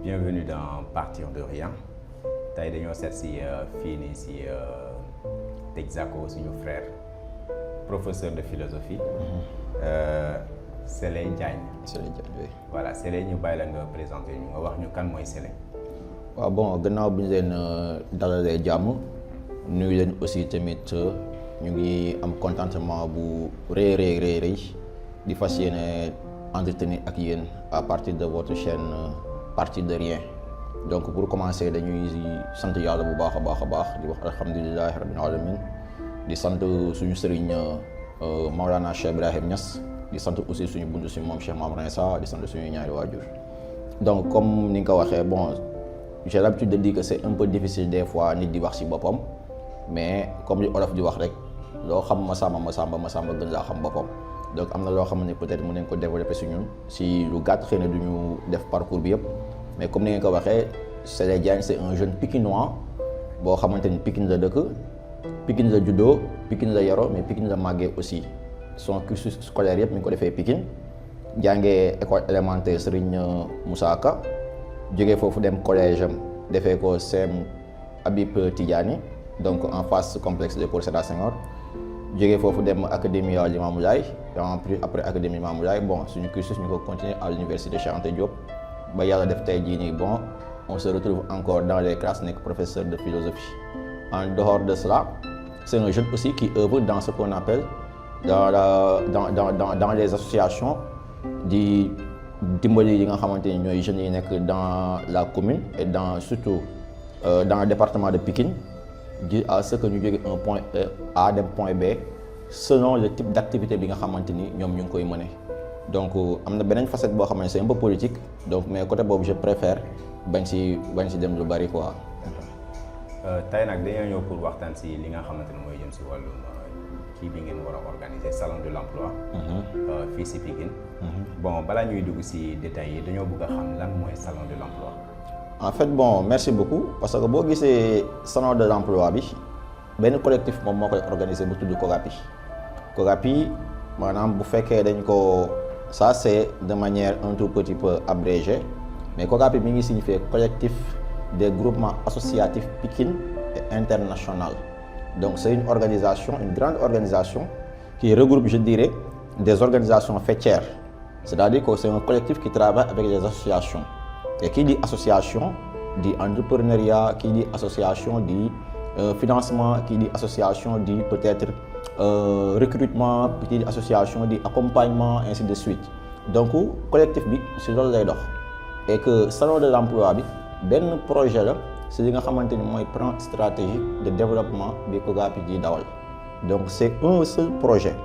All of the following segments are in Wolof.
bienvenue dans Partir de rien tey dañoo seet si fii nii si Texaco suñu frère professeur de philosophie Sélé Diagne. Sélé Diagne oui. Voilà Sélé ñu bàyyi la nga présenté ñu nga wax ñu kan mooy Sélé. waaw bon gannaaw bi ñu leen dalalee jàmm nuyu leen aussi tamit ñu ngi am contentement bu rëy di fas yéene entretenir ak yéen à partir de votre chaîne Partir de rien. Donc pour commencer dañuy sant yàlla bu baax a baax di wax alhamdulillahi rabbil alamin di sant suñu sëriñ Maolana Cheikh Ibrahim Niass di sant aussi suñu buntu si moom Cheikh Mamadou Insa di sant suñu ñaari waajur. Donc comme ni nga ko waxee bon j'ai l'habitude de dire que c'est un peu difficile des fois nit di wax ci boppam mais comme li olof di wax rek loo xam ma sàmba gën laa xam boppam. Donc am na loo xam ne peut-être mën nañ ko développer si ñun si lu gàtt xëy na du ñu def parcours bi yëpp mais comme ni ngeen ko waxee Sélé Diagne c'est un jeune Pikinois boo xamante ni Pikine la dëkk Pikine la juddoo Pikine la yaroo mais Pikine la màggee aussi son cursus scolaire yëpp mi ngi ko defee Pikine jàngee école élémentaire Serigne Moussa Ka jógee foofu dem collège am defee ko CEM Habib Tidiane donc en face complexe de Léopold Sédar Senghor jógee foofu dem académie Limamou Laye en plus après académie Limamou Laye bon suñu cursus ñu ko continuer à l'université Cheikh Anta Diop ba yàlla def tey jii nii bon on se retrouve encore dans les classes nekk professeur de philosophie. En dehors de cela c'est un jeune aussi qui œuvre dans ce qu'on appelle dans les associations di dimbali yi nga xamante ni ñooy jeunes yi nekk dans la commune et dans surtout dans le département de Pikine di à ce que ñu jóge un point A dem point B selon le type d'activité bi nga xamante ni ñoom ñu ngi koy mener. Donc am na beneen facette boo xam ne c'est un peu politique donc mais côté boobu je préfère bañ si dem lu bari quoi. Tey nag dañoo ñëw pour waxtaan si li nga xamante ne mooy jëm si wàllum kii bi ngeen war a organiser salon de l'emploi. fii si Pikine. Bon balaa ñuy dugg si détails yi dañoo bëgg a xam lan mooy salon de l'emploi. En fait bon merci beaucoup parce que boo gisee salon de l'emploi bi benn collectif moom moo koy organiser bu tudd COGAPI maanaam bu fekkee dañ ko ça c'est de manière un tout petit peu abrégée mais COGAPI mi ngi signifier collectif des groupements associatifs Pikine et international. Donc c'est une organisation, une grande organisation qui regroupe, je dirais, des organisations faîtières. C'est-à-dire que c'est un collectif qui travaille avec des associations. Et qui dit association dit entrepreneuriat, qui dit association dit financement, qui dit association dit peut-être recrutement, qui dit association dit accompagnement, ainsi de suite. Donc collectif bi si loolu lay dox et que salon de l'emploi bi benn projet la c'est li nga xamante ni mooy plan stratégique de développement bi COGAPI di dawal. Donc c'est un seul projet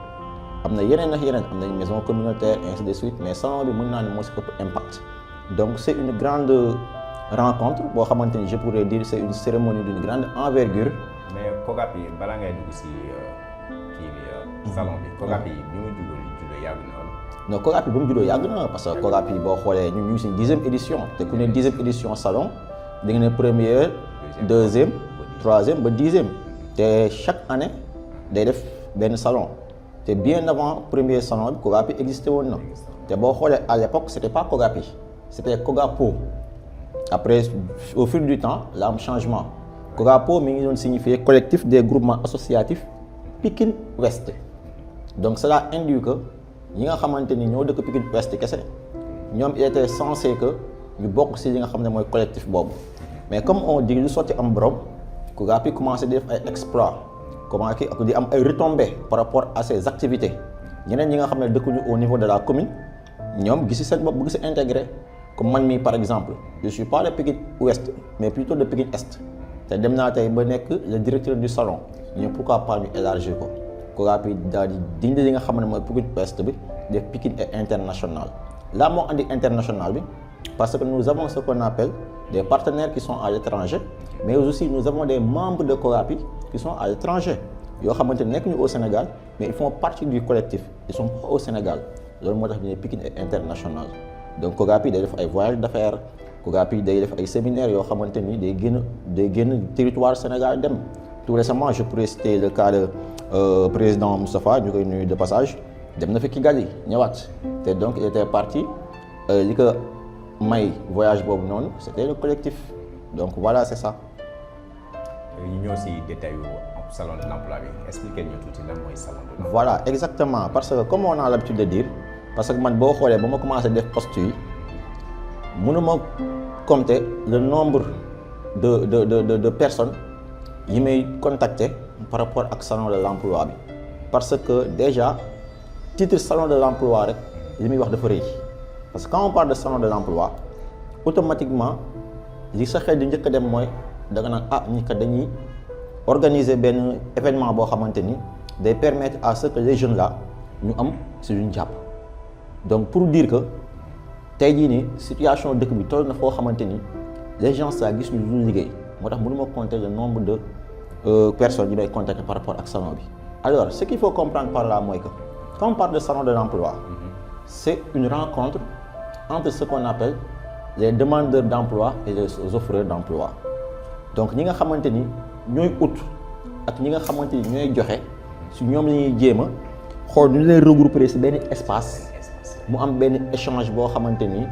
am na yeneen ak yeneen am nañ maison communautaire ainsi de suite mais salon bi mën naa ne moo si ëpp impact. Donc c'est une grande rencontre boo xamante ni je pourrais dire c'est une cérémonie d'une grande envergure. Mais COGAPI balaa ngay dugg si kii bi salon bi COGAPI bi mu juddoo yàgg na wala. Non COGAPI ba mu juddoo yàgg na parce que COGAPI boo xoolee ñu ngi si 10e édition te ku ne 10e édition salon di nga ne première deuxième troisième ba 10e te chaque année day def benn salon te bien avant premier salon bi COGAPI existé woon na te boo xoolee à l'époque c'était pas COGAPI c'était COGAPO. Après au fil du temps la am changement COGAPO mi ngi doon signifier collectif des groupements associatifs Pikine Ouest. Donc cela induit que ñi nga xamante ni ñoo dëkk Pikine Ouest kese ñoom il était censé que ñu bokk ci li nga xam ne mooy collectif boobu mais comme on dit lu sotti am borom COGAPI commencé di def ay exploits comment ki ak di am ay retombées par rapport à ses activités ñeneen ñi nga xam ne dëkkuñu au niveau de la commune ñoom gis ci seen bopp bëgg ci intégrer comme man mii par exemple je suis pas de Pikine Ouest mais plutôt de Pikine Est te dem naa tey ba nekk le directeur du salon ñu pourquoi pas ñu élargir ko COGAPI daal di dindi li nga xam ne mooy Pikine Ouest bi def Pikine et international là moo andi international bi parce que nous avons ce qu'on appelle des partenaires qui sont à l'étranger mais aussi nous avons des membres de COGAPI qui sont à l'étranger yoo xamante ne nekk ñu au Sénégal mais ils font partie du collectif ils sont pas au Sénégal loolu moo tax ñu ne Pikine et international. Donc COGAPI day def ay voyages d'affaires COGAPI day def ay séminaires yoo xamante ni day génn territoire Sénégal dem tout récemment je pourrais citer le cas de président Moustapha ñu koy nuyu de passage dem na fi Kigali ñëwaat te donc il était parti li ko may voyage boobu noonu c'était le collectif donc voilà c'est ça. ñu ñëw si détail yu salon de l'emploi bi expliquer ñu tuuti lan mooy salon de l'emploi. Voilà exactement parce que comme on a l'habitude de dire parce que man boo xoolee ba ma commencé def poste yi mënuma compter le nombre de personnes yi may contacter par rapport ak salon de l'emploi bi parce que déjà titre salon de l'emploi rek li muy wax dafa rëy parce que quand on parle de salon de l'emploi automatiquement li sa xel di njëkk a dem mooy da nga naan ñi kat dañuy organiser benn événement boo xamante ni day permettre à ce que les jeunes là ñu am si luñ jàpp donc pour dire que tey jii nii situation dëkk bi toll na foo xamante ni les gens là gis ñu lu liggéey moo tax mënuma compter le nombre de personnes yi may contacter par rapport ak salon bi. Alors ce qu'il faut comprendre par là mooy que quand on parle de salon de l'emploi c'est une rencontre entre ce qu'on appelle les demandeurs d'emploi et les offreurs d'emploi donc ñi nga xamante ni ñooy ut ak ñi nga xamante ni ñooy joxe si ñoom la ñuy jéem a xool ñu leen regrouper ci benn espace mu am benn échange boo xamante ni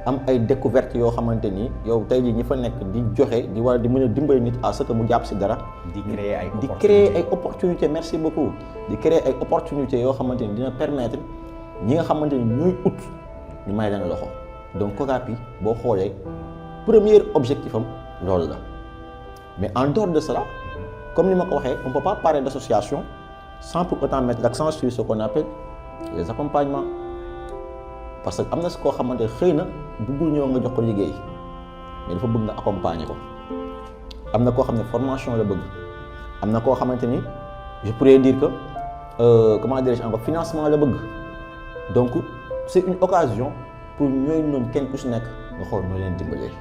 am ay découvertes yoo xamante ni yow tey jii ñi fa nekk di joxe di war di mën a dimbali nit à ce que mu jàpp ci dara. di créer ay opportunités merci beaucoup di créer ay opportunités yoo xamante ni dina permettre ñi nga xamante ni ñooy ut ñu may leen loxo donc COGAPI boo xoolee premier objectif am loolu la. Mais en dehors de cela, comme ni ma ko waxee, on ne peut pas parler d'association sans pour autant mettre l'accent sur ce qu'on appelle les accompagnements. Parce que am na si koo xamante xëy na bëggul ñëw nga jox ko liggéey mais dafa bëgg nga accompagner ko. am na koo xam ne formation la bëgg am na koo xamante ni je pourrais dire que comment dirais-je encore financement la bëgg donc c'est une occasion pour ñooy noonu kenn ku si nekk nga xool noo leen dimbalee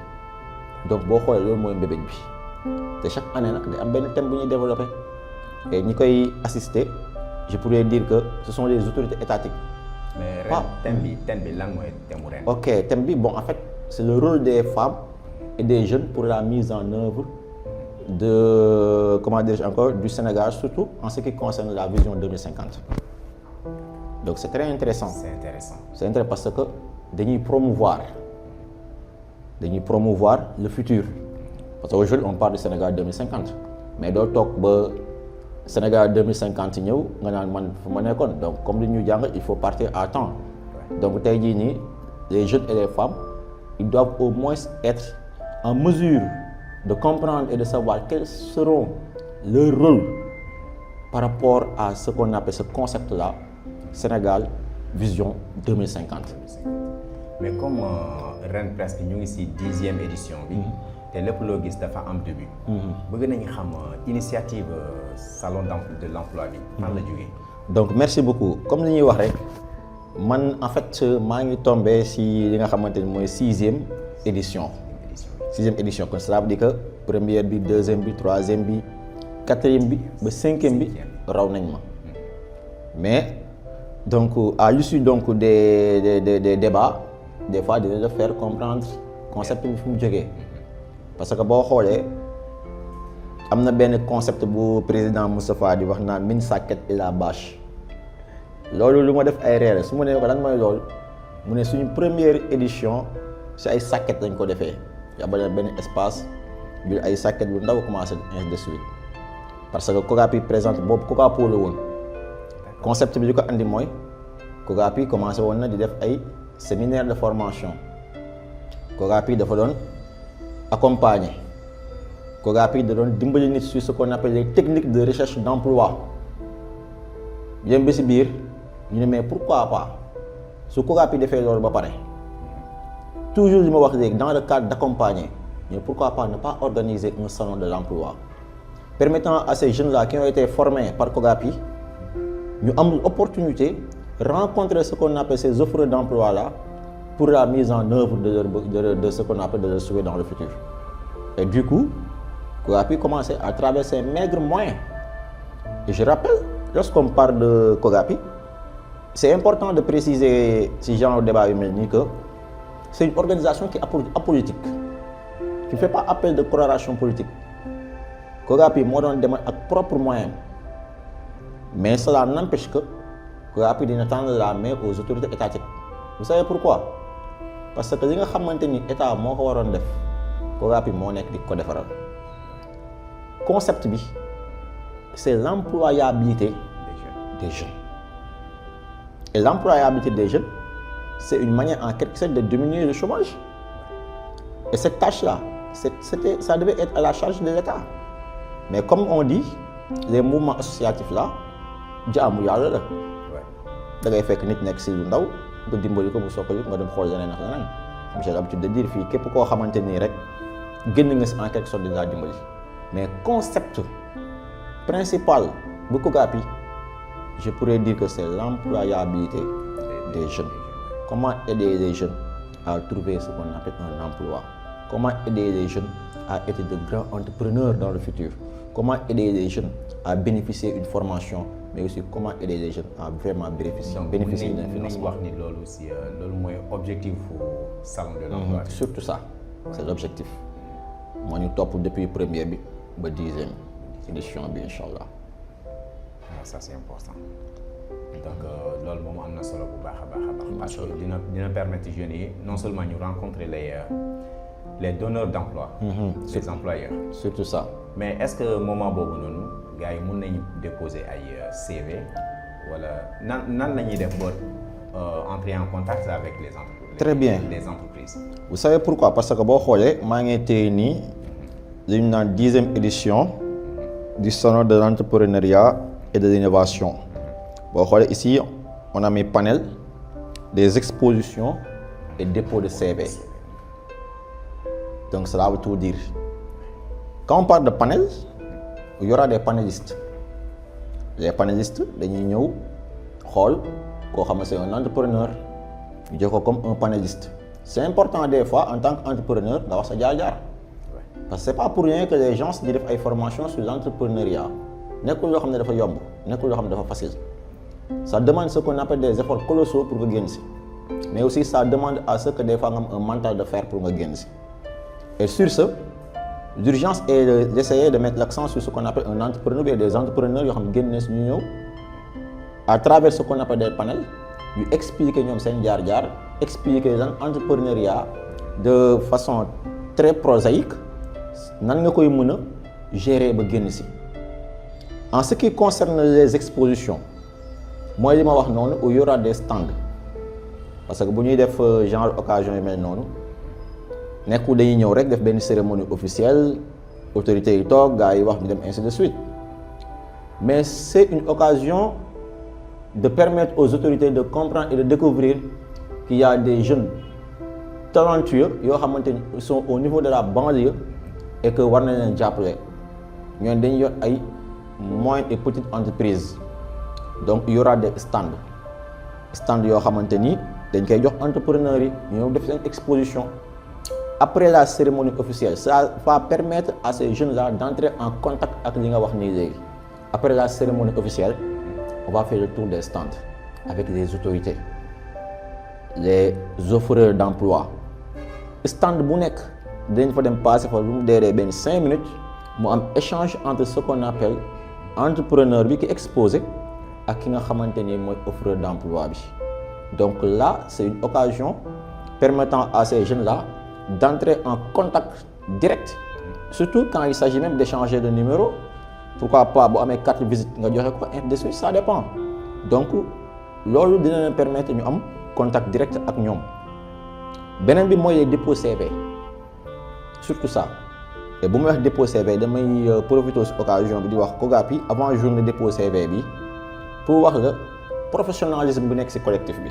donc boo xoolee loolu mooy mbébét bi. te chaque année nag day am benn thème bu ñuy développé et ñi koy assister je pourrais dire que ce sont les autorités étatiques. mais ren thème bi lan mooy thème ren. ok thème bi bon en fait c'est le rôle des femmes et des jeunes pour la mise en œuvre de comment dirais-je encore du Sénégal surtout en ce qui concerne la vision 2050 donc c'est très intéressant. c'est intéressant parce que dañuy promouvoir le futur. Parce qu'aujourd'hui on parle du Sénégal 2050 mais doo toog ba Sénégal 2050 ñëw nga naan man fu ma nekkoon donc comme li ñu jàng il faut partir à temps donc tey jii nii les jeunes et les femmes ils doivent au moins être en mesure de comprendre et de savoir quels seront leurs rôles par rapport à ce qu'on appelle ce concept là Sénégal vision 2050. mais comme ren presque ñu ngi ci 10e édition bi. te lépp loo gis dafa am début. bëgg nañu xam initiative salon de l'emploi bi fan la jógee. donc merci beaucoup comme li ñuy wax rek man en fait maa ngi tombé si li nga xamante ni mooy 6e édition. 6e édition kon cela veut dire que première bi 2e bi 3e bi 4e bi ba 5e bi raw nañ ma mais donc à l'issue donc des débats des fois dina la faire comprendre concept bi fu mu jógee. parce que boo xoolee am na benn concept bu président Moustapha di wax naan min sàkket et la bâche loolu lu ma def ay reere su ma nee ko lan mooy loolu mu ne suñu première édition si ay sàkket lañ ko defee yabal benn espace jël ay sàkket bu ndaw commencé ainsi de suite parce que COGAPI présente boobu COGAPO la woon concept bi li ko andi mooy COGAPI commencé woon na di def ay séminaire de formation COGAPI dafa doon accompagner COGAPI da doon dimbali nit sur ce qu'on appelle les techniques de recherche d'emploi yém bi si biir ñu ne mais pourquoi pas su COGAPI defee loolu ba pare toujours li ma wax léegi dans le cadre d'accompagner mais pourquoi pas ne pas organiser un salon de l'emploi permettant à ces jeunes là qui ont été formés par COGAPI ñu am opportunité rencontrer ce qu'on appelle ces offres d'emploi là pour la mise en œuvre de ce qu'on appelle de leur souhait dans le futur. Et du coup, COGAPI commençait à travers ses maigres moyens. Et je rappelle, lorsqu'on parle de COGAPI, c'est important de préciser ce genre de débat que c'est une organisation qui est apolitique, qui ne fait pas appel de coloration politique. COGAPI moo doon demal ak propre moyen, mais cela n'empêche que COGAPI dina tendre la main aux autorités étatiques. Vous savez pourquoi? parce que li nga xamante ni état moo ko waroon def COGAPI moo nekk di ko defaral concept bi c'est l'employabilité des jeunes et l'employabilité des jeunes c'est une manière en quelque sorte de diminuer le chômage et cette tâche-là ça devait être à la charge de l'État mais comme on dit les mouvements associatifs là jaamu yàlla la da ngay fekk nit nekk si lu ndaw nga dimbali ko bu soppali nga dem xool leneen ak leneen j'ai l'habitude de dire fii képp koo xamante nii rek génn nga si en quelque sorte dinaa dimbali mais concept principal bu COGAPI je pourrais dire que c'est l'employabilité des jeunes comment aider les jeunes à trouver ce qu'on appelle un emploi comment aider les jeunes à être de grands entrepreneurs dans le futur comment aider les jeunes à bénéficier d'une formation mais aussi comment aider les jeunes à vraiment bénéficier d'un financement. wax ni loolu si loolu mooy objectif salon de l'emploi. Surtout ça c'est l'objectif moo ñu topp depuis première bi ba 10e édition bi incha allah. Ça c'est important donc loolu moom am na solo bu baax a baax parce que dina permettre jeunes yi non seulement ñu rencontrer les donneurs d'emploi. Les employeurs. Surtout ça. Mais est-ce que moment boobu noonu gars yi mën nañu déposer ay CV wala nan la ñuy def ba entrer en contact avec les entreprises. Très bien. Les entreprises. Vous savez pourquoi? Parce que boo xoolee maa ngi téye nii li ñu naan 10e édition du salon de l'entrepreneuriat et de l'innovation. Boo xoolee ici on a mis panel des expositions et dépôt de CV. Donc cela veut tout dire. Quand on parle de panel, il y aura des panélistes. Les panélistes dañuy ñëw xool koo xam ne c'est un entrepreneur ñu jël ko comme un panéliste. C'est important des fois en tant qu'entrepreneur nga wax sa jaar-jaar. Parce que c'est pas pour rien que les gens di def ay formations sur l'entrepreneuriat. Nekkul loo xam ne dafa yomb, nekkul loo xam ne dafa facile. Ça demande ce qu'on appelle des efforts colossaux pour nga génn si. Mais aussi ça demande à ce que des fois nga am un mental de fer pour nga génn si. Et sur ce, l'urgence est d'essayer de mettre l'accent sur ce qu'on appelle un entrepreneur et des entrepreneurs yoo xam ne génn si ñu ñëw à travers ce qu'on appelle des panels yu expliquer ñoom seen jaar-jaar expliquer l'entrepreneuriat de façon très prosaïque nan nga koy mën a gérer ba génn si. En ce qui concerne les expositions mooy li ma wax noonu où il y aura des stands parce que bu ñuy def genre occasion yu mel noonu nekkul dañuy ñëw rek def benn cérémonie officielle autorités yi toog gars yi wax ñu dem ainsi de suite mais c'est une occasion de permettre aux autorités de comprendre et de découvrir qu'il y a des jeunes talentueux yoo xamante ni ils sont au niveau de la banlieue et que war nañ leen jàppale ñooñu dañuy yor ay moyennes et petites entreprises donc il y aura des stands yoo xamante ni dañ koy jox entrepreneurs yi ñoo def seen exposition. Après la cérémonie officielle, ça va permettre à ces jeunes-là d'entrer en contact avec li nga wax nii léegi. Après la cérémonie officielle, on va faire le tour des stands avec les autorités, les offreurs d'emploi. Stand bu nekk dañ fa dem passer fa lu mu deeree benn 5 minutes mu am échange entre ce qu'on appelle entrepreneur bi ki exposé ak ki nga xamante ni mooy offreur d'emploi bi. Donc là, c'est une occasion permettant à ces jeunes-là d'entrer en contact direct, surtout quand il s'agit même d'échanger de numéros. Pourquoi pas bu amee carte visite nga joxe ko ainsi de suite, ça dépend. Donc loolu dina leen permettre ñu am contact direct ak ñoom. Beneen bi mooy les dépôts CV, surtout ça. Et bu may wax dépôt CV damay profiter ci occasion bi di wax COGAPI avant journée dépôt CV bi pour wax la professionnalisme bu nekk ci collectif bi.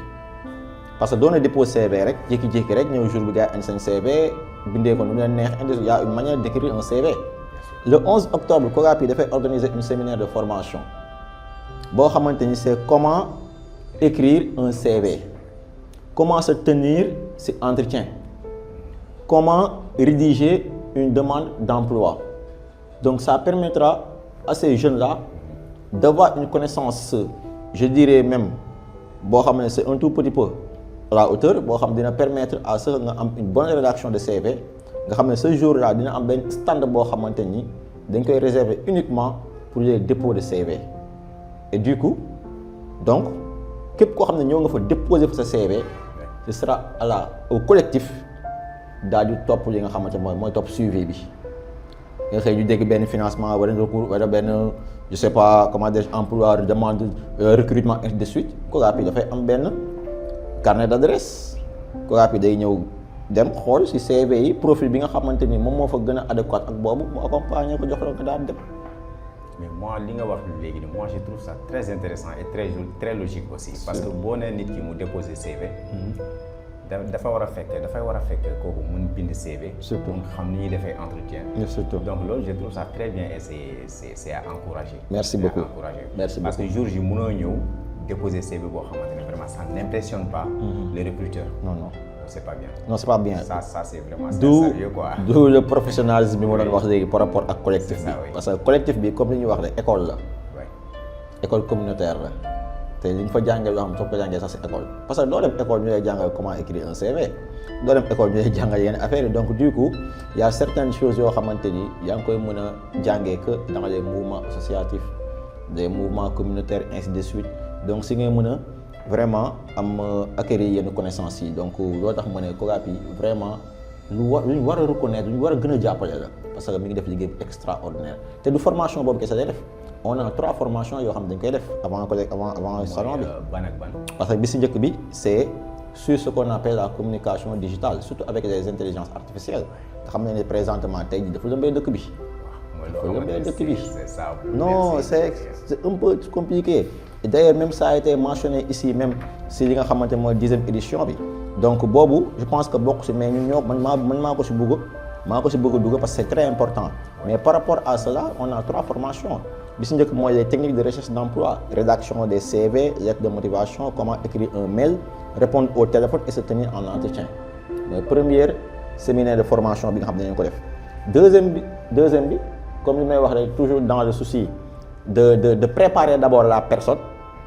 Parce que doon dépôt CV rek jékki-jékki rek ñëw jour bi gars yi indi seen CV bindee ko nu mu leen neex il y a une manière d'écrire un CV. Le 11 octobre COGAPI dafay organiser un séminaire de formation boo xamante ni c'est comment écrire un CV, comment se tenir ci entretien, comment rédiger une demande d'emploi. Donc ça permettra à ces jeunes-là d'avoir une connaissance, je dirais même boo xam ne c'est un tout petit peu à la hauteur boo xam dina permettre à ce que nga am une bonne rédaction de CV nga xam ne ce jour-là dina am benn stand boo xamante ni dañ koy réserver uniquement pour les dépôts de CV. Et du coup donc képp koo xam ne ñëw nga fa déposer fa sa CV ce sera au collectif daal di topp li nga xamante mooy topp suivi bi nga xëy ñu dégg benn financement wala recours wala benn je sais pas comment dire emploi demande recrutement ainsi de suite COGAPI dafay am benn carnet d'adresse COGAPI day ñëw dem xool ci CV yi profil bi nga xamante ni moom moo fa gën a adéquat ak boobu mu accompagner ko jox la ko daal dem. mais moi li nga wax léegi nii moi je trouve ça très intéressant et très logique aussi. parce que boo nee nit ki mu déposer CV. dafay war a fekk kooku mun bind CV. surtout mun xam ni ñuy defee entretien. surtout donc loolu je trouve ça très bien et c'est à encourager. merci beaucoup merci parce beaucoup que jour ji mënoo ñëw déposer CV boo xamante ne vraiment ça n'impressionne pas. les recruteurs. non. c'est pas bien. non c'est pas bien. ça c'est vraiment sérieux quoi. du le professionnalisme bi ma doon wax léegi par rapport ak collectif bi. oui. parce que collectif bi comme li ñuy wax rek école la. Ouais. école communautaire la te li ñu fa jàngee loo xam ne soo ko jàngee sax si école parce que doo dem école ñu lay jàngal comment écrire un CV doo dem école ñu lay jàngal yenn affaires yi donc du coup il y a certaines choses yoo xamante ni yaa ngi koy mën a jàngee que dans les mouvements associatifs des mouvements communautaires ainsi de suite donc si ngay mën a vraiment am acquérir yenn connaissances yi donc loo tax ma ne COGAPI vraiment lu ñu war a reconnaître lu ñu war a gën a jàppale la parce que mi ngi def liggéey bu extraordinaire te du formation boobu kese day def on a 3 formations yoo xam ne dañ koy def avant salon bi. ban ak ban. parce que bi si njëkk bi c'est sur ce qu'on appelle la communication digitale surtout avec les intelligences artificielles te xam nañ ne présentement tey jii dafa lëmbee dëkk bi. dafa lëmbee dëkk bi non c'est un peu compliqué. Et d'ailleurs même ça a été mentionné ici même si li nga xamante mooy 10e édition bi donc boobu je pense que bokk si mais ñun ñoo man maa ko si bëgg a dugg parce que c'est très important mais par rapport à cela on a 3 formations bi si njëkk mooy les techniques de recherche d'emploi rédaction des CV lettres de motivation comment écrire un mail répondre au téléphone et se tenir en entretien mooy première séminaire de formation bi nga xam ne dañu ko def deuxième bi comme li may wax rek toujours dans le souci de préparer d'abord la personne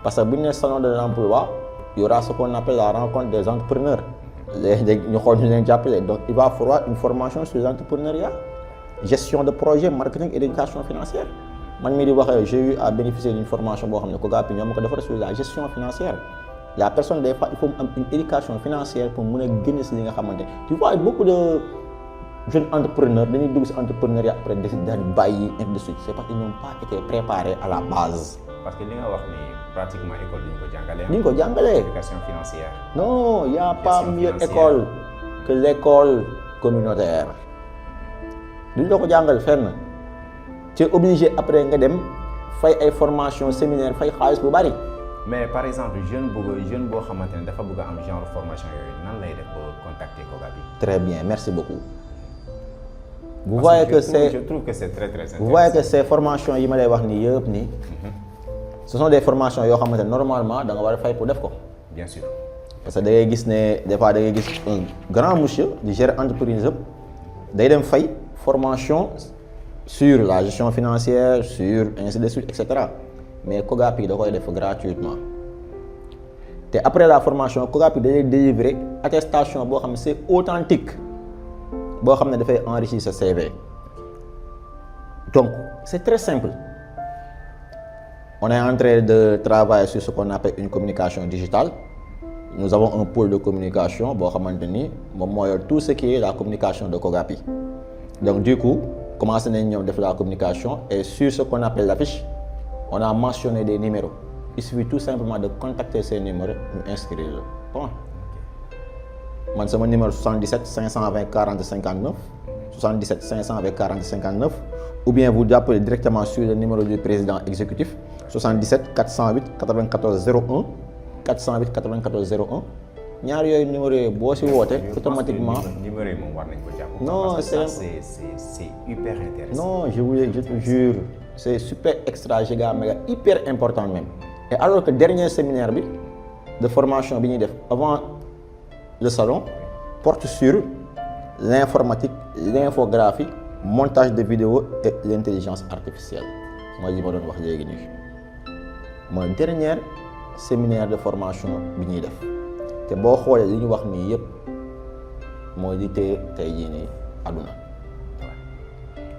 parce que bu ñu nee salon de l'emploi il y aura ce qu'on appelle la rencontre des entrepreneurs léegi ñu xool ñu leen jàppale donc il va falloir une formation sur l'entrepreneuriat gestion de projet marketing et éducation financière man mii di wax j'ai eu à bénéficier d'une formation boo xam ne COGAPI ñoom ko defar sur la gestion financière la personne des fois il faut mu am une éducation financière pour mën a génne si li nga xamante tu vois beaucoup de jeunes entrepreneurs dañuy dugg si entrepreneuriat après décider daal di bàyyi ainsi de suite c'est parce qu'ils n'ont pas été préparés à la base. parce que li nga wax ni pratiquement école duñu ko jàngalee. duñu ko jàngalee. éducation financière. non y a pas mieux école que l'école communautaire duñu la ko jàngal fenn tu es obligé après nga dem fay ay formation séminaire fay xaalis bu bari. mais par exemple jeune boo xamante ne dafa bëgg a am genre formation yooyu nan lay def ba contacter COGAPI. très bien merci beaucoup. vous voyez que je trouve que c'est très intéressant. vous voyez que ces formations yi ma lay wax nii yëpp nii. ce sont des formations yoo xamante ne normalement da nga war a fay pour def ko. bien sûr. parce que da ngay gis ne des fois da ngay gis un grand monsieur di gérer entreprise yëpp day dem fay formation sur la gestion financière sur ainsi de suite et cetera mais COGAPI da koy def gratuitement te après la formation COGAPI dañuy délivrer attestation boo xam ne c'est authentique boo xam ne dafay enrichir sa CV donc c'est très simple. On est en train de travailler sur ce qu'on appelle une communication digitale. Nous avons un pôle de communication boo xamante ni moom moo yor tout ce qui est la communication de COGAPI. Donc du coup commencé nañ ñoom def la communication et sur ce qu'on appelle l'affiche on a mentionné des numéros. Il suffit tout simplement de contacter ces numéros ñu inscrire le point. Man sama numéro 77 520 40 59 77 520 40 59 ou bien vous appelez directement sur le numéro du président exécutif 77 408 94 01 408 94 01 ñaar yooyu numéro yooyu boo si wootee automatiquement. numéro yi moom war nañ ko jàpp. non c'est hyper intéressant. non je te jure c'est super extra giga méga hyper important même. Et alors que dernier séminaire bi de formation bi ñuy def avant le salon porte sur l'informatique, l'infographie, montage de vidéos et l'intelligence artificielle. Mooy li ma doon wax léegi nii mooy dernier séminaire de formation bi ñuy def te boo xoolee li ñu wax nii yëpp mooy li tey jii nii àdduna.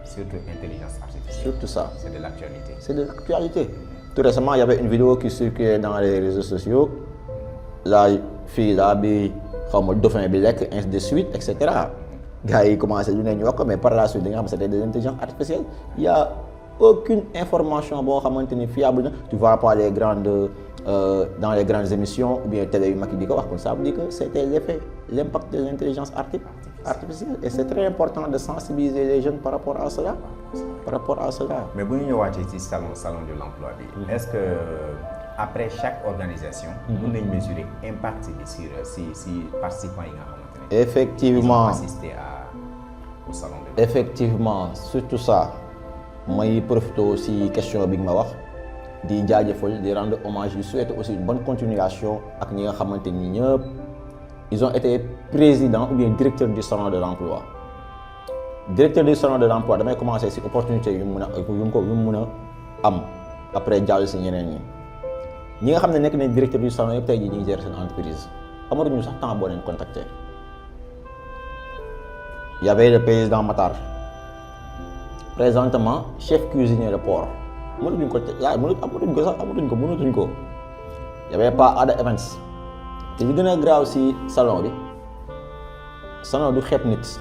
Surtout intelligence artificielle. Surtout ça. C'est de l'actualité. C'est de l'actualité. Tout récemment, il y avait une vidéo qui circulait dans les réseaux sociaux. La fille là bi xaw ma dauphin bi lekk ainsi de suite et cetera gars yi commencé lu ne ñu wax ko mais par la suite da nga xam c'était de l'intelligence artificielle il y a aucune information boo xamante ni fiable na tu vois pas les grandes dans les grandes émissions ou bien télé yu mag yi di ko wax kon ça veut dire que c'était l'impact de l'intelligence artificielle et c'est très important de sensibiliser les jeunes par rapport à cela mais bu ñu ñëwaatee ci salon de l'emploi bi est-ce que après chaque organisation mën nañ mesurer impact bi sur si participants yi nga xamante ne effectivement ils ont assisté au salon de l'emploi. Effectivement surtout ça may profité aussi question bi nga ma wax di jaajëfal di rendre hommage di souhaiter aussi une bonne continuation ak ñi nga xamante ni ñëpp ils ont été présidents ou bien directeurs du salon de l'emploi directeur du salon de l'emploi damay commencer ci opportunité yu mu mën a am après jàll ci ñeneen ñi nga xam ne nekk nañ directeur du salon yëpp tey jii ñu ngi gérer seen entreprise amatuñu sax temps boo leen contacter y avait le président Matar présentement chef cuisinier de port mënatuñ ko y avait pas Ada Evans te li gën a graaw ci salon bi salon du xeeb nit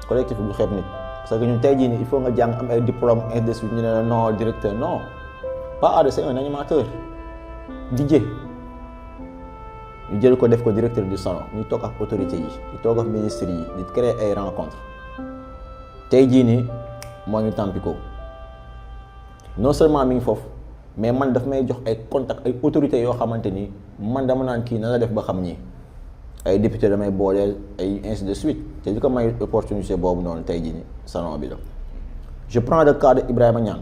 collectif du xeeb nit parce que ñun tey jii nii il faut nga jàng am ay diplôme ainsi de suite ñu ne non directeur non pas Ada c'est un animateur DJ ñu jël ko def ko directeur du salon ñu toog ak autorités yi ñu toog ak ministres yi di créer ay rencontres tey jii nii moo ngi Tampico non seulement mi ngi foofu mais man daf may jox ay contacts ay autorités yoo xamante ni man dama naan kii na la def ba xam ñi ay député damay booleel ay ainsi de suite te li ko may opportunité boobu noonu tey jii nii salon bi la. Je prends le cas de Ibrahima Niane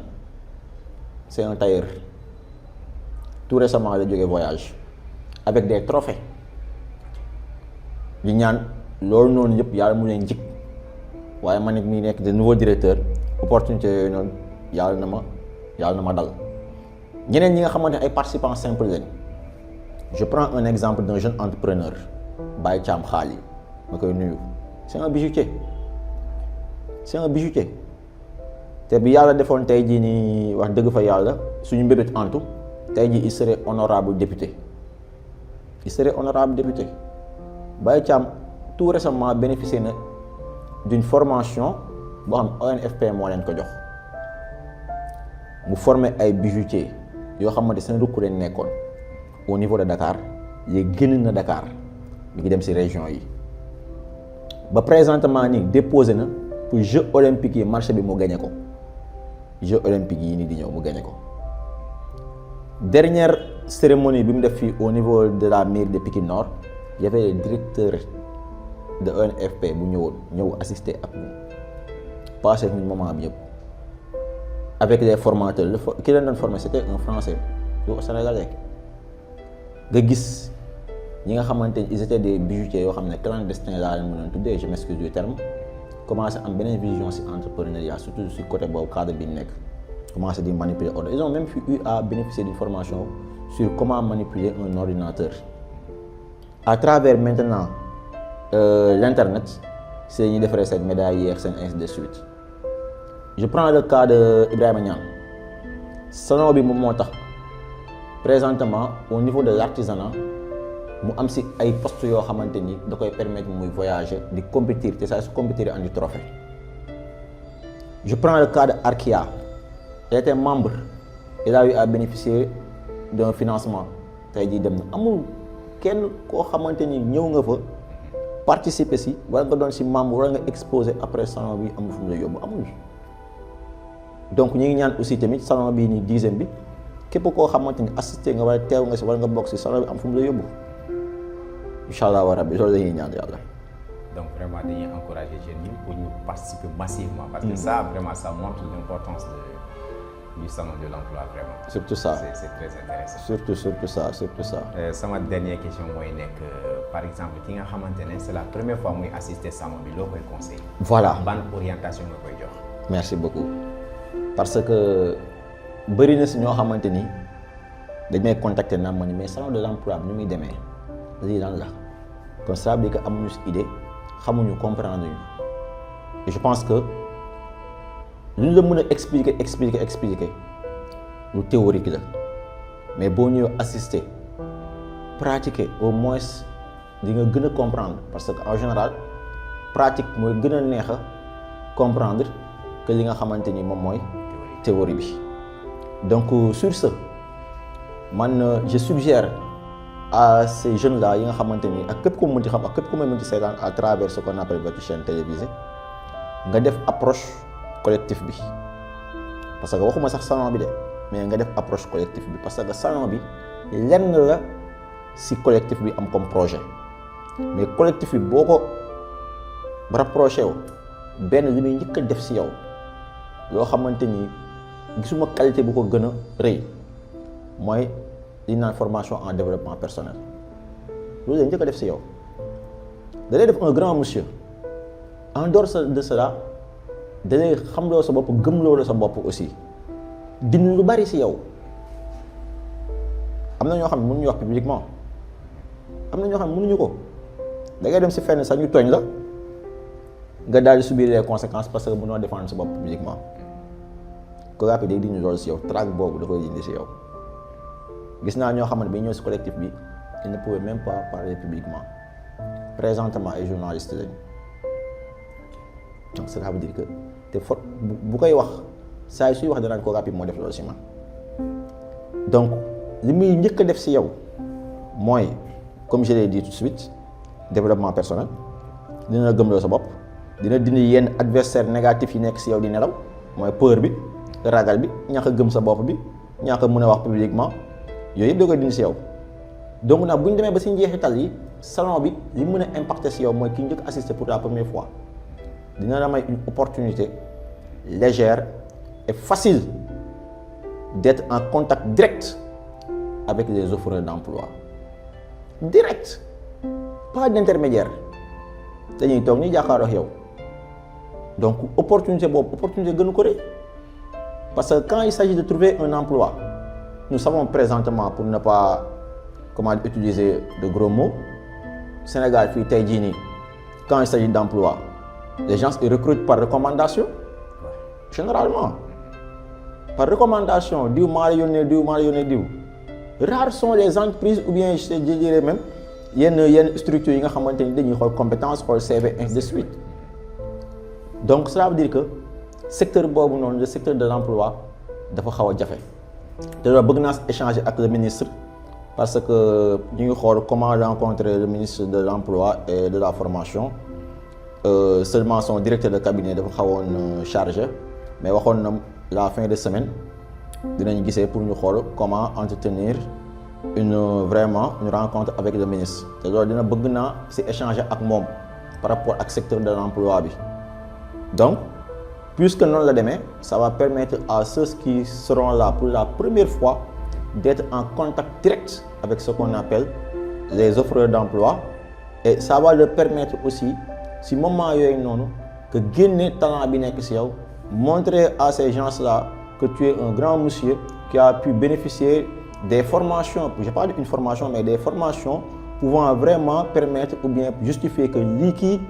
c'est un tailleur tout récemment la jógee voyage avec des trophées di ñaan loolu noonu yëpp yàlla mu leen jik waaye man it mi nekk de nouveau directeur opportunité yooyu noonu yàlla na ma dal ñeneen ñi nga xamante ne ay participants simples lañ je prends un exemple d'un jeune entrepreneur Baye Thiam Khali ma koy nuyu c'est un bijoutier te bi yàlla defoon tey jii nii wax dëgg fa yàlla suñu mbébét antu tey jii il serait honorable député Baye Thiam tout récemment bénéficié na d'une formation boo xam ONFP moo leen ko jox mu former ay bijoutiers yoo xamante seen rukk leen nekkoon au niveau de Dakar léegi génn na Dakar mi ngi dem ci région yi ba présentement nii déposé na pour Jeux olympiques yi marché bi mu gagné ko Jeux olympiques yi nii di ñëw mu gagné ko dernière cérémonie bi mu def fii au niveau de la mairie de Pikine Nord y avait le directeur de ONFP bu ñëw assister ak ñun passé ñu moment bi yëpp avec les formateurs ki leen doon formé c'était un français du sénégalais nga gis ñi nga xamante ni ils étaient des bijoutiers yoo xam ne clandestins laa leen mënoon tuddee je m'excuse du terme commencé am beneen vision ci entrepreneuriat surtout ci côté boobu cadre bi nekk commencé di manipuler ordre ils ont même eu à bénéficier d'une formation sur comment manipuler un ordinateur à travers maintenant l'internet c'est ñuy defaree seen médaille yeeg seen ainsi de suite je prends le cas de Ibrahima Niane salon bi moom moo tax présentement au niveau de l'artisanat mu am ci ay postes yoo xamante ni da koy permettre muy voyager di compétir te saa su compétir andi trophée je prends le cas de Arkia il était membre il a eu à bénéficier d'un financement tey jii dem na amul kenn koo xamante ni ñëw nga fa participer ci wala nga doon ci membre wala nga exposer après salon bi amul fu mu la yóbbu amul donc ñu ngi ñaan aussi tamit salon bii nii 10e bi képp koo xamante ni assister nga wala teew nga ci wala nga bokk ci salon bi am fu mu la yóbbu incha allah wa rabbi loolu la ñuy ñaan yàlla. donc vraiment dañuy encourager jeunes yi pour ñu participer massivement. parce que ça vraiment ça montre l'importance du salon de l'emploi vraiment. surtout ça c'est très intéressant. surtout ça. sama dernière question mooy nekk par exemple ki nga xamante ne c'est la première fois muy assister salon bi loo koy conseiller. voilà ban orientation nga koy jox. merci beaucoup parce que bëri na ci ñoo xamante ni dañ may contacter naa ma ni mais salon de l'emploi bi ñu muy demee lii lan la kon ça veut dire que amuñu ci idée xamuñu comprendre ñu et je pense que lu la mën a expliquer lu théorique la mais boo ñëwee assister pratiquer au moins di nga gën a comprendre parce que en général pratique mooy gën a neex a comprendre que li nga xamante ni moom mooy théorie bi. donc sur ce man je suggère à ces jeunes là yi nga xamante ni ak képp ku mu mënti xam ak képp ku may mënti seetaan à travers ce qu'on appelle votre chaîne télévisée nga def approche collectif bi parce que waxuma sax salon bi de mais nga def approche collectif bi parce que salon bi lenn la si collectif bi am comme projet mais collectif bi boo ko rapproché wu benn li muy njëkk a def si yow loo xamante ni gisuma qualité bu ko gën a rëy mooy li naan formation en développement personnel loolu la njëkk a def si yow da lay def un grand monsieur en dehors de cela da lay xamloo sa bopp gëmloo la sa bopp aussi dindi lu bari si yow am na ñoo xam ne mënuñu wax publiquement am na ñoo xam ne mënuñu ko da ngay dem si fenn sax ñu tooñ la nga daal di subir les conséquences parce que mënoo défendre sa bopp publiquement Korapi day dindi loolu si yow trac boobu da koy dindi si yow gis naa ñoo xamante bi ñëw si collectif bi ils ne pouvaient même pas parler publiquement présentement ay journalistes lañu donc cela veut dire que te faute bu koy wax saa suy wax danaan Korapi moo def loolu si man donc li muy njëkk a def si yow mooy comme je l'ai dit tout de suite développement personnel dina la gëmloo sa bopp dina dindi yenn adversaire négatif yi nekk si yow di nelaw mooy peur bi ragal bi ñàkk a gëm sa bopp bi ñàkk a mën a wax publiquement yooyu yëpp da koy dindi si yow donc nag bu ñu demee ba si njeexital yi salon bi li mën a impacter si yow mooy ki njëkk assister pour la première fois dina la may une opportunité légère et facile d'être en contact direct avec les offreurs d'emploi direct pas d'intermédiaire dañuy toog ñu jàkkaarloo ak yow donc opportunité boobu opportunité gënu ko rëy parce que quand il s'agit de trouver un emploi nous savons présentement pour ne pas utiliser de gros mots Sénégal fii tey jii nii quand il s'agit d'emploi les gens ils recrutent par recommandation généralement par recommandation diw maa la yónnee diw rares sont les entreprises ou bien je dirais même yenn structures yi nga xamante ni dañuy xool compétence xool CV ainsi de suite donc cela veut dire que secteur boobu noonu le secteur de l'emploi dafa xaw a jafe te loolu bëgg naa échanger ak le ministre parce que ñu ngi xool comment rencontrer le ministre de l'emploi et de la formation seulement son directeur de cabinet dafa xawoon chargé mais waxoon na la fin de semaine dinañ gisee pour ñu xool comment entretenir une rencontre avec le ministre te loolu dina bëgg naa ci échanger ak moom par rapport ak secteur de l'emploi bi donc puisque noonu la demee ça va permettre à ceux qui seront là pour la première fois d'être en contact direct avec ce qu'on appelle les offreurs d'emploi et ça va leur permettre aussi si moment yooyu noonu que génne talent bi nekk ci yow montrer à ces gens-là que tu es un grand monsieur qui a pu bénéficier des formations, je parle d'une formation, mais des formations pouvant vraiment permettre ou bien justifier que lii kii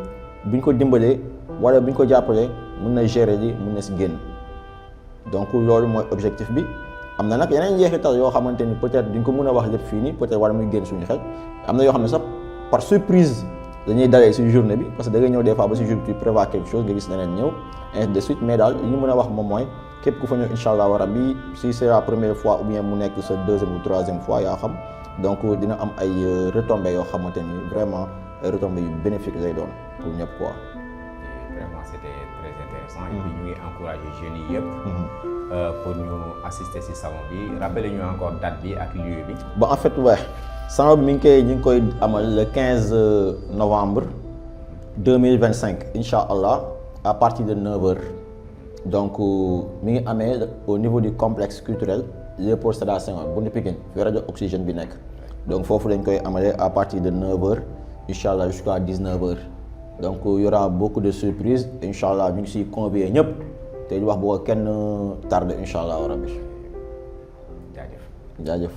bu ñu ko dimbalee wala bu ñu ko jàppalee mën na gérer li mën na si génn donc loolu mooy objectif bi am na nag yeneen njeexital yoo xamante ni peut-être duñ ko mën a wax lépp fii nii peut-être wala muy génn suñu xel am na yoo xam ne sax par surprise dañuy dalee si journée bi parce que da ngay ñëw des fois ba si jour tu prévois quelque chose nga gis neneen ñëw ainsi de suite mais daal li ñu mën a wax moom mooy képp ku fa ñëw incha allah rabbi si c'est la première fois ou bien mu nekk sa deuxième ou troisième fois yaa xam donc dina am ay retombées yoo xamante ni vraiment ay retombées yu bénéfique lay doon pour ñëpp quoi. Vraiment c'était très intéressant et puis ñu ngi encourager jeunes yi yëpp. pour ñu assister ci salon bi rappelez ñu encore date bi ak lieu bi. Bon en fait ouais salon bi ñu ngi koy amal le 15 novembre 2025 incha allah à partir de 9h. donc mi ngi amee au niveau du complexe culturel Léopold Sédar Senghor buntu Pikine fi rajo Oxygène bi nekk donc foofu lañ koy amalee à partir de 9h incha allah jusqu'à 19h donc y aura beaucoup de surprises incha allah ñu ngi siy convier ñëpp te di wax bu ko kenn tardé incha allah rabbi jaajëf jaajëf.